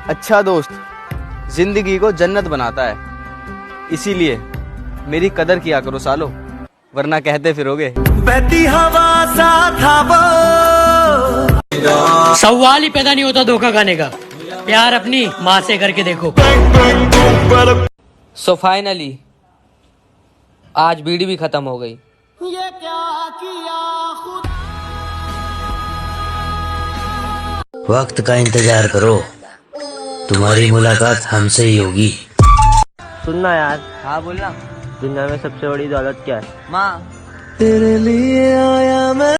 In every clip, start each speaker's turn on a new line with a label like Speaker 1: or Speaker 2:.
Speaker 1: अच्छा दोस्त जिंदगी को जन्नत बनाता है, इसीलिए मेरी कदर किया करो सालो, वरना कहते फिरोगे बहती हवा सा था वो।
Speaker 2: सवाल ही पैदा नहीं होता धोखा खाने का, प्यार अपनी माँ से करके देखो।
Speaker 3: सो फाइनली आज बीड़ी भी खत्म हो गई।
Speaker 2: ये क्या किया खुद।
Speaker 4: वक्त का इंतजार करो, तुम्हारी मुलाकात हमसे ही होगी।
Speaker 5: सुनना यार।
Speaker 3: हाँ बोलना।
Speaker 5: दुनिया में सबसे बड़ी दौलत क्या है?
Speaker 3: माँ।
Speaker 1: तेरे लिए आया मैं।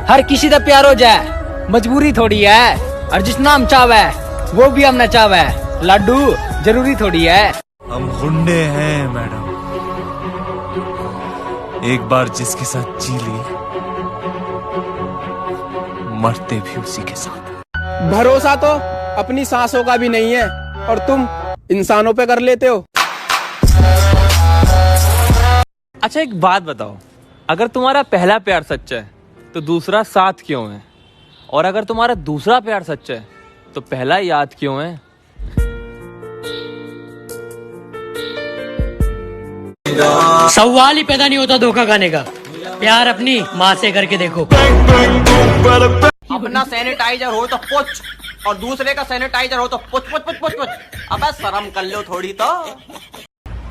Speaker 2: हर किसी का प्यार हो जाए मजबूरी थोड़ी है, और जिस नाम चावे वो भी हम न चावे, लड्डू जरूरी थोड़ी है।
Speaker 6: हम गुंडे हैं मैडम, एक बार जिसके साथ जी ली मरते भी उसी के साथ।
Speaker 7: भरोसा तो अपनी सांसों का भी नहीं है, और तुम इंसानों पे कर लेते हो।
Speaker 8: अच्छा एक बात बताओ, अगर तुम्हारा पहला प्यार सच्चा है तो दूसरा साथ क्यों है? और अगर तुम्हारा दूसरा प्यार सच्चा है तो पहला याद क्यों है?
Speaker 2: सवाल ही पैदा नहीं होता धोखा खाने का, प्यार अपनी माँ से करके देखो।
Speaker 1: अपना सैनिटाइजर हो तो पुछ, और दूसरे का सैनिटाइजर हो तो पुछ पुछ पुछ पुछ पुछ। अबे शर्म कर लो थोड़ी तो।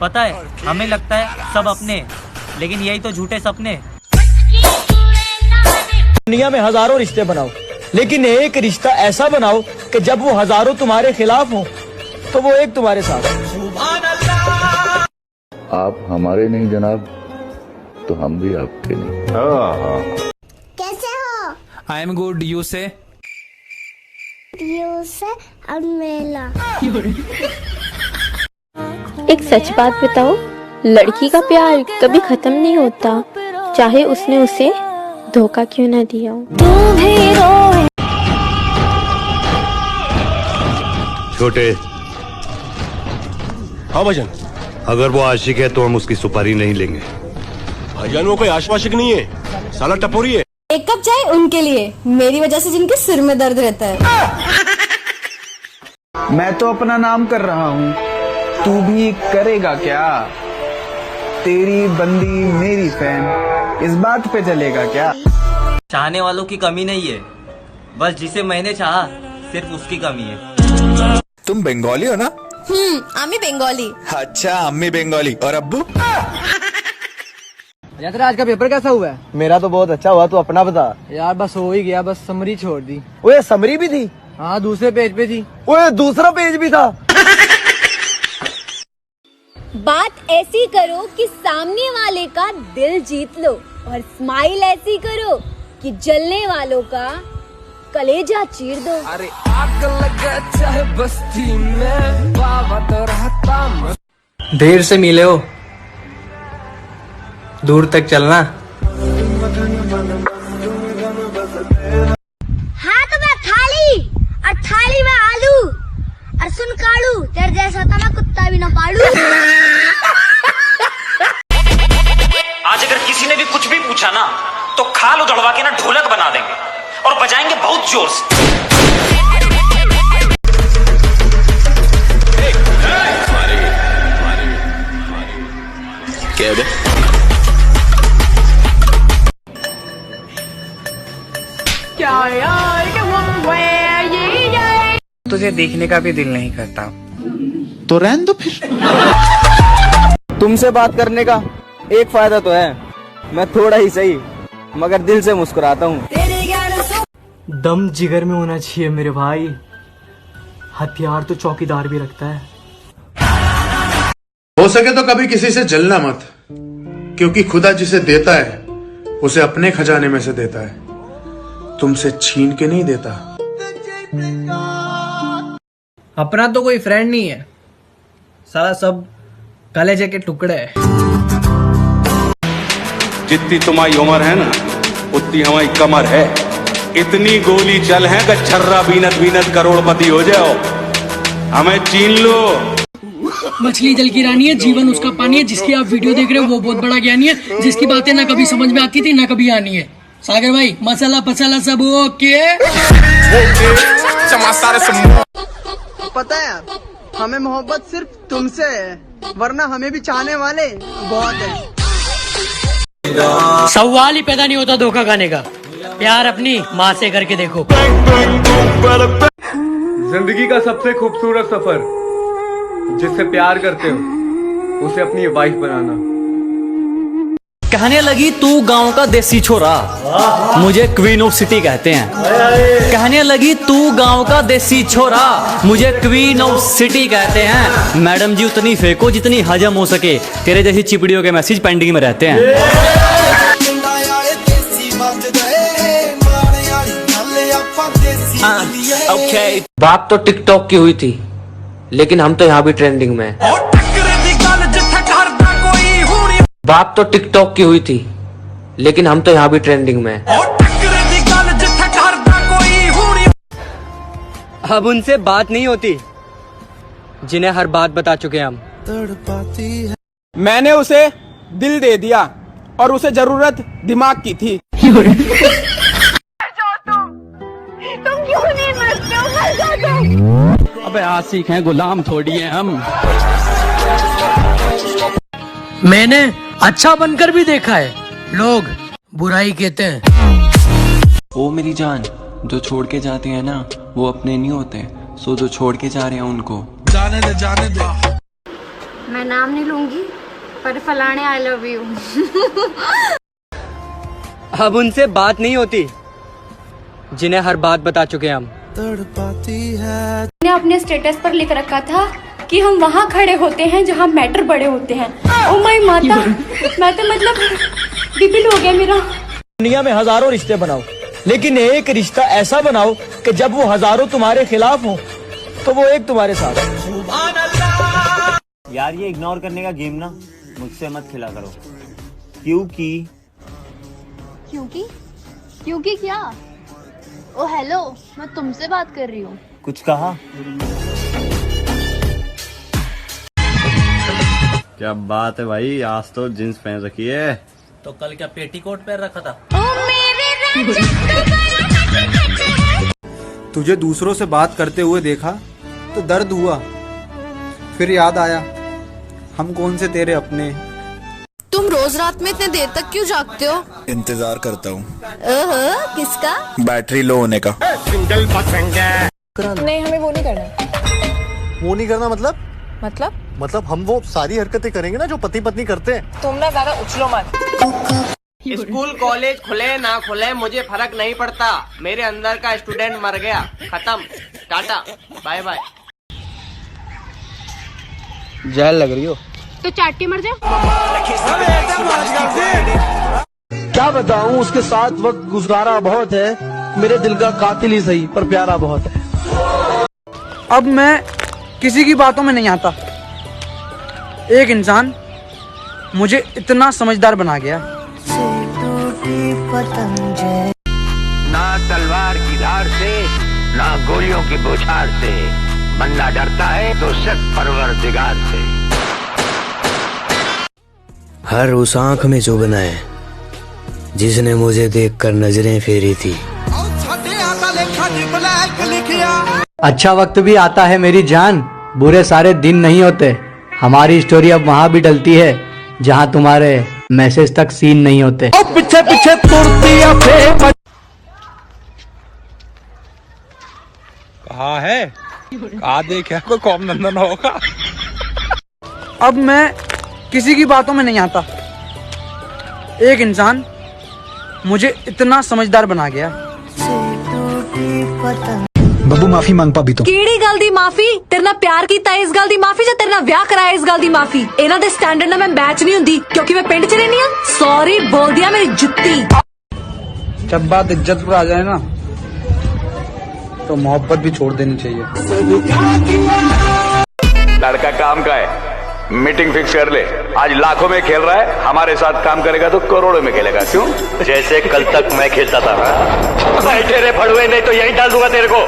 Speaker 9: पता है हमें लगता है सब अपने, लेकिन यही तो झूठे सपने।
Speaker 2: दुनिया में हजारों रिश्ते बनाओ, लेकिन एक रिश्ता ऐसा बनाओ कि जब वो हजारों तुम्हारे खिलाफ हो तो वो एक तुम्हारे साथ हो।
Speaker 10: आप हमारे नहीं जनाब, तो हम भी आपके नहीं।
Speaker 11: कैसे हो?
Speaker 6: आई एम गुड, यू से?
Speaker 11: यू से अनमेला।
Speaker 12: एक सच बात बताओ, लड़की का प्यार कभी खत्म नहीं होता, चाहे उसने उसे धोखा क्यों ना दिया हो। तू भी रोए।
Speaker 10: छोटे।
Speaker 13: हाँ भाईजान।
Speaker 10: अगर वो आशिक है तो हम उसकी सुपारी नहीं लेंगे।
Speaker 13: भाईजान वो कोई आशिक नहीं है, साला टपोरी है।
Speaker 11: एक कप चाय उनके लिए, मेरी वजह से जिनके सिर में दर्द रहता है।
Speaker 7: मैं तो अपना नाम कर रहा हूँ, तू भी करेगा क्या? तेरी बंदी मेरी फैन, इस बात पे चलेगा क्या?
Speaker 9: चाहने वालों की कमी नहीं है, बस जिसे मैंने चाहा सिर्फ उसकी कमी है।
Speaker 6: तुम बंगाली हो ना?
Speaker 11: आमी बंगाली।
Speaker 6: अच्छा अम्मी बंगाली, और अब्बू?
Speaker 2: आज का पेपर कैसा हुआ है?
Speaker 1: मेरा तो बहुत अच्छा हुआ, तू अपना बता।
Speaker 2: यार बस हो ही गया, बस समरी छोड़ दी।
Speaker 1: ओए समरी भी थी?
Speaker 2: हाँ दूसरे पेज पे थी।
Speaker 1: ओए दूसरा पेज भी था?
Speaker 11: बात ऐसी करो कि सामने वाले का दिल जीत लो, और स्माइल ऐसी करो कि जलने वालों का कलेजा चीर दो।
Speaker 2: अरे आग लगा चाहे बस्ती में, बाबा तो रहता मस्त। देर से मिले हो, दूर तक चलना।
Speaker 11: हाथ में थाली और थाली में आलू, और सुन कालू तेरे जैसा था मैं कुत्ता भी ना पालू।
Speaker 9: आज अगर किसी ने भी कुछ भी पूछा ना, तो खाल उधड़वा के ना ढोलक बना देंगे और बजाएंगे बहुत जोर से।
Speaker 13: क्या है?
Speaker 2: तुझे देखने का भी दिल नहीं करता
Speaker 6: तो रहने दो फिर।
Speaker 1: तुमसे बात करने का एक फायदा तो है, मैं थोड़ा ही सही मगर दिल से मुस्कुराता हूँ।
Speaker 2: दम जिगर में होना चाहिए मेरे भाई, हथियार तो चौकीदार भी रखता है।
Speaker 14: हो सके तो कभी किसी से जलना मत, क्योंकि खुदा जिसे देता है उसे अपने खजाने में से देता है, तुमसे छीन के नहीं देता।
Speaker 2: अपना तो कोई फ्रेंड नहीं है, सारा सब कलेजे के टुकड़े है।
Speaker 13: जितनी तुम्हारी उम्र है ना, उतनी हमारी कमर है। इतनी गोली चल है कि छर्रा बीनत बीनत करोड़पति हो जाओ, हमें चीन लो।
Speaker 2: मछली जल की रानी है, जीवन उसका पानी है। जिसकी आप वीडियो देख रहे हो वो बहुत बड़ा ज्ञानी है, जिसकी बातें ना कभी समझ में आती थी ना कभी आनी है। सागर भाई मसाला पसाला सब ओके।
Speaker 15: पता है हमें मोहब्बत सिर्फ तुमसे है, वरना हमें भी चाहने वाले बहुत है।
Speaker 2: सवाल ही पैदा नहीं होता धोखा खाने का। प्यार अपनी माँ से करके देखो।
Speaker 8: जिंदगी का सबसे खूबसूरत सफर जिससे प्यार करते हो उसे अपनी वाइफ बनाना।
Speaker 1: कहने लगी तू गांव का देसी छोरा, मुझे क्वीन ऑफ सिटी कहते हैं। कहने लगी तू गांव का देसी छोरा, मुझे क्वीन ऑफ सिटी कहते हैं। मैडम जी उतनी फेंको जितनी हजम हो सके, तेरे जैसी चिपड़ियों के मैसेज पेंडिंग में रहते हैं।
Speaker 3: बात तो टिकटॉक की हुई थी, लेकिन हम तो यहाँ भी ट्रेंडिंग में हैं। बात तो टिकटॉक की हुई थी, लेकिन हम तो यहाँ भी ट्रेंडिंग में हैं।
Speaker 1: अब उनसे बात नहीं होती जिन्हें हर बात बता चुके हम।
Speaker 15: मैंने उसे दिल दे दिया और उसे जरूरत दिमाग की थी।
Speaker 11: तुम क्यों नहीं मरते हो? मर जाओ।
Speaker 1: अबे आशिक हैं, गुलाम थोड़ी हैं हम।
Speaker 2: मैंने अच्छा बनकर भी देखा है, लोग बुराई कहते हैं।
Speaker 16: ओ मेरी जान, जो छोड़ के जाते हैं ना वो अपने नहीं होते, सो जो छोड़ के जा रहे हैं उनको
Speaker 15: जाने दे, जाने दे।
Speaker 12: मैं नाम नहीं लूंगी, पर फलाने आई लव यू।
Speaker 1: अब उनसे बात नहीं होती जिन्हें हर बात बता चुके हम।
Speaker 12: मैंने अपने स्टेटस पर लिख रखा था कि हम वहाँ खड़े होते हैं जहाँ मैटर बड़े होते हैं। ओ माय माता, मैं तो मतलब बिपिल हो गया मेरा।
Speaker 1: दुनिया में हजारों रिश्ते बनाओ, लेकिन एक रिश्ता ऐसा बनाओ कि जब वो हजारों तुम्हारे खिलाफ हो तो वो एक तुम्हारे साथ हो।
Speaker 5: यार ये इग्नोर करने का गेम ना मुझसे मत खेला करो, क्योंकि
Speaker 12: क्योंकि क्या? ओ हेलो, मैं तुमसे बात कर रही हूँ।
Speaker 5: कुछ कहा? क्या बात है भाई, आज तो जींस पहन रखी है।
Speaker 3: तो कल क्या पेटीकोट पहन रखा था?
Speaker 7: तुझे दूसरों से बात करते हुए देखा तो दर्द हुआ, फिर याद आया हम कौन से तेरे अपने।
Speaker 12: तुम रोज रात में इतने देर तक क्यों जागते हो?
Speaker 6: इंतजार करता हूँ।
Speaker 12: किसका?
Speaker 6: बैटरी लो होने का।
Speaker 12: नहीं, हमें वो नहीं करना।
Speaker 1: वो नहीं करना मतलब हम वो सारी हरकतें करेंगे ना जो पति पत्नी करते हैं।
Speaker 15: तुम ना ज्यादा उछलो मत।
Speaker 3: स्कूल कॉलेज खुले ना खुले मुझे फर्क नहीं पड़ता, मेरे अंदर का स्टूडेंट मर गया, खत्म, टाटा बाय बाय।
Speaker 1: जेल लग रही हो
Speaker 12: तो चाट के मर जा।
Speaker 1: क्या बताऊं, उसके साथ वक्त गुजारा बहुत है, मेरे दिल का कातिल ही सही पर प्यारा बहुत है।
Speaker 15: अब मैं किसी की बातों में नहीं आता। एक इंसान मुझे इतना समझदार बना गया।
Speaker 4: ना तलवार की धार से, ना गोलियों की बौछार से, बंदा डरता है तो सिर्फ परवरदिगार से। हर उस आंख में जो बनाए जिसने मुझे देखकर नजरें फेरी थी।
Speaker 1: अच्छा वक्त भी आता है मेरी जान, बुरे सारे दिन नहीं होते। हमारी स्टोरी अब वहाँ भी डलती है जहाँ तुम्हारे मैसेज तक सीन नहीं होते। पीछे पीछे
Speaker 13: कहा है कहा देखा कोई कॉम नंदन होगा।
Speaker 15: अब मैं किसी की बातों में नहीं आता। एक इंसान मुझे इतना समझदार बना गया।
Speaker 7: बब्बू माफी मांग पाबी तो
Speaker 12: ਕਿਹੜੀ ਗੱਲ ਦੀ ਮਾਫੀ? ਤੇਰੇ ਨਾਲ ਪਿਆਰ ਕੀਤਾ ਇਸ ਗੱਲ ਦੀ ਮਾਫੀ ਜਾਂ ਤੇਰੇ ਨਾਲ ਵਿਆਹ ਕਰਾਇਆ ਇਸ ਗੱਲ ਦੀ ਮਾਫੀ? ਇਹਨਾਂ ਦੇ ਸਟੈਂਡਰਡ ਨਾਲ ਮੈਂ ਮੈਚ ਨਹੀਂ ਹੁੰਦੀ ਕਿਉਂਕਿ ਮੈਂ ਪਿੰਡ 'ਚ ਰਹਿੰਦੀ ਆ। ਸੌਰੀ ਬੋਲ ਦਿਆ ਮੇਰੀ ਜੁੱਤੀ।
Speaker 7: जब बात इज्जत पर आ जाए ना तो मोहब्बत भी छोड़ देनी चाहिए।
Speaker 10: लड़का काम का है, मीटिंग फिक्स कर ले। आज लाखों में खेल रहा है, हमारे साथ काम करेगा तो करोड़ों में खेलेगा। क्यों? जैसे कल तक मैं खेलता था। बैठे रे फड़ुए, नहीं तो यही डाल दूंगा तेरे को।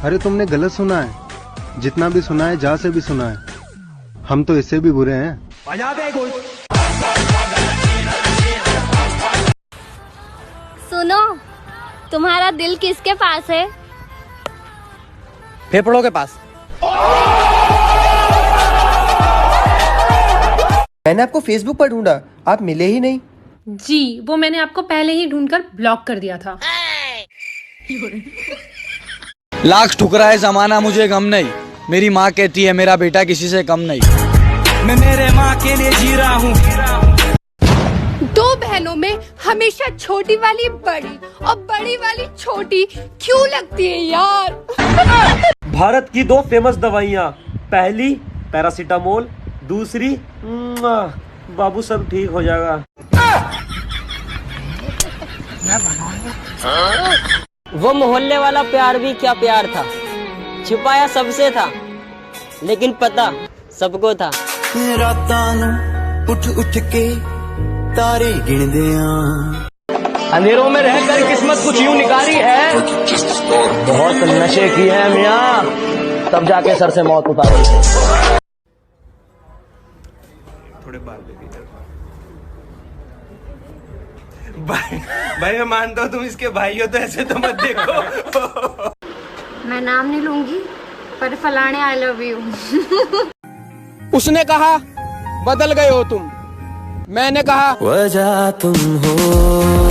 Speaker 17: अरे तुमने गलत सुना है, जितना भी सुना है जा से भी सुना है, हम तो इससे भी बुरे हैं।
Speaker 11: सुनो, तुम्हारा दिल किसके पास है?
Speaker 15: फेफड़ों के पास।
Speaker 18: मैंने आपको फेसबुक पर ढूंढा, आप मिले ही नहीं।
Speaker 12: जी, वो मैंने आपको पहले ही ढूंढकर ब्लॉक कर दिया था।
Speaker 15: लाख ठुकराए जमाना मुझे गम नहीं, मेरी माँ कहती है मेरा बेटा किसी से कम नहीं।
Speaker 19: मैं मेरे माँ के लिए जी रहा हूँ।
Speaker 12: दो बहनों में हमेशा छोटी वाली बड़ी और बड़ी वाली छोटी क्यों लगती है यार?
Speaker 20: भारत की 2 फेमस दवाइयाँ, पहली पैरासीटामोल, दूसरी बाबू सब ठीक हो जाएगा।
Speaker 3: वो मोहल्ले वाला प्यार भी क्या प्यार था, छुपाया सबसे था लेकिन पता सबको था।
Speaker 19: रातां नूं उठ उठ के तारे गिनदे
Speaker 3: अंधेरों में रहकर किस्मत कुछ यूं निकारी है, बहुत नशे की है मियाँ, तब जाके सर से मौत उतारी।
Speaker 20: थोड़े बाल भाई मैं मानता हूँ तुम इसके भाई हो, तो ऐसे तो मत देखो।
Speaker 12: मैं नाम नहीं लूंगी पर फलाने आई लव यू।
Speaker 15: उसने कहा बदल गए हो तुम, मैंने कहा
Speaker 19: वजह तुम हो।